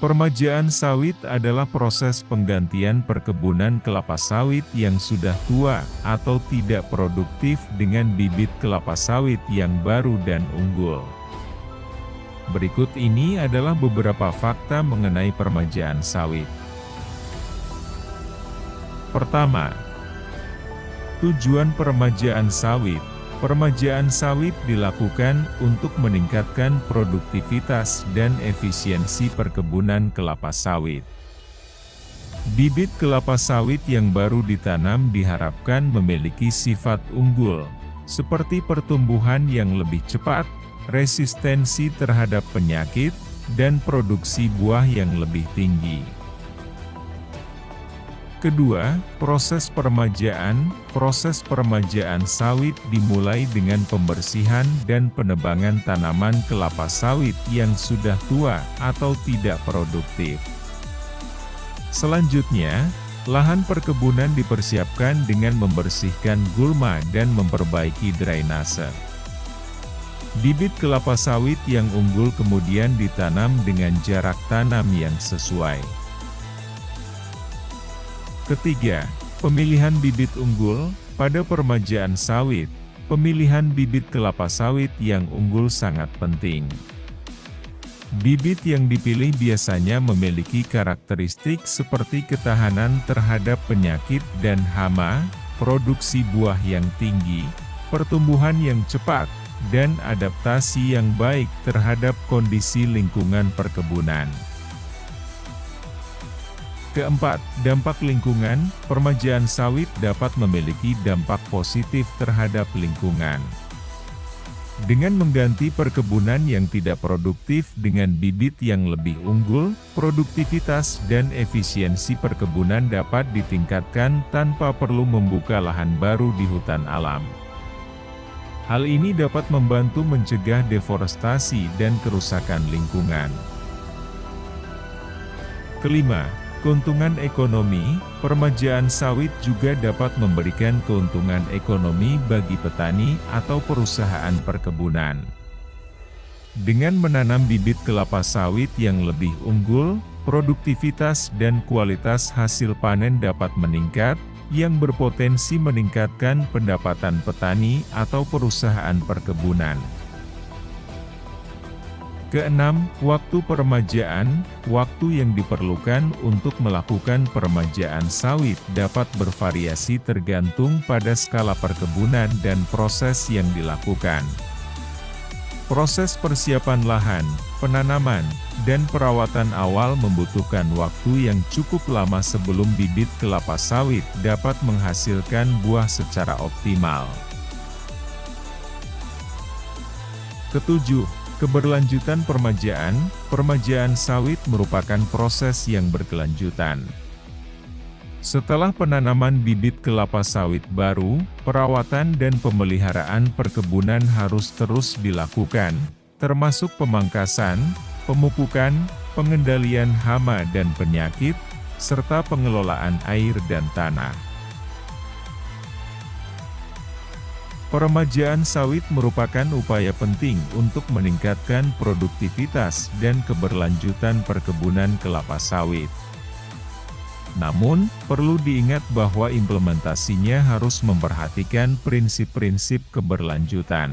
Permajaan sawit adalah proses penggantian perkebunan kelapa sawit yang sudah tua atau tidak produktif dengan bibit kelapa sawit yang baru dan unggul. Berikut ini adalah beberapa fakta mengenai permajaan sawit. Pertama, tujuan permajaan sawit. Permajaan sawit dilakukan untuk meningkatkan produktivitas dan efisiensi perkebunan kelapa sawit. Bibit kelapa sawit yang baru ditanam diharapkan memiliki sifat unggul, seperti pertumbuhan yang lebih cepat, resistensi terhadap penyakit, dan produksi buah yang lebih tinggi. Kedua, proses permajaan. Proses permajaan sawit dimulai dengan pembersihan dan penebangan tanaman kelapa sawit yang sudah tua atau tidak produktif. Selanjutnya, lahan perkebunan dipersiapkan dengan membersihkan gulma dan memperbaiki drainase. Bibit kelapa sawit yang unggul kemudian ditanam dengan jarak tanam yang sesuai. Ketiga, pemilihan bibit unggul. Pada permajaan sawit, pemilihan bibit kelapa sawit yang unggul sangat penting. Bibit yang dipilih biasanya memiliki karakteristik seperti ketahanan terhadap penyakit dan hama, produksi buah yang tinggi, pertumbuhan yang cepat, dan adaptasi yang baik terhadap kondisi lingkungan perkebunan. Keempat, dampak lingkungan. Permajaan sawit dapat memiliki dampak positif terhadap lingkungan. Dengan mengganti perkebunan yang tidak produktif dengan bibit yang lebih unggul, produktivitas dan efisiensi perkebunan dapat ditingkatkan tanpa perlu membuka lahan baru di hutan alam. Hal ini dapat membantu mencegah deforestasi dan kerusakan lingkungan. Kelima, keuntungan ekonomi. Permajaan sawit juga dapat memberikan keuntungan ekonomi bagi petani atau perusahaan perkebunan. Dengan menanam bibit kelapa sawit yang lebih unggul, produktivitas dan kualitas hasil panen dapat meningkat, yang berpotensi meningkatkan pendapatan petani atau perusahaan perkebunan. Keenam, waktu permajaan. Waktu yang diperlukan untuk melakukan permajaan sawit dapat bervariasi tergantung pada skala perkebunan dan proses yang dilakukan. Proses persiapan lahan, penanaman, dan perawatan awal membutuhkan waktu yang cukup lama sebelum bibit kelapa sawit dapat menghasilkan buah secara optimal. Ketujuh, keberlanjutan permajaan. Permajaan sawit merupakan proses yang berkelanjutan. Setelah penanaman bibit kelapa sawit baru, perawatan dan pemeliharaan perkebunan harus terus dilakukan, termasuk pemangkasan, pemupukan, pengendalian hama dan penyakit, serta pengelolaan air dan tanah. Permajaan sawit merupakan upaya penting untuk meningkatkan produktivitas dan keberlanjutan perkebunan kelapa sawit. Namun, perlu diingat bahwa implementasinya harus memperhatikan prinsip-prinsip keberlanjutan.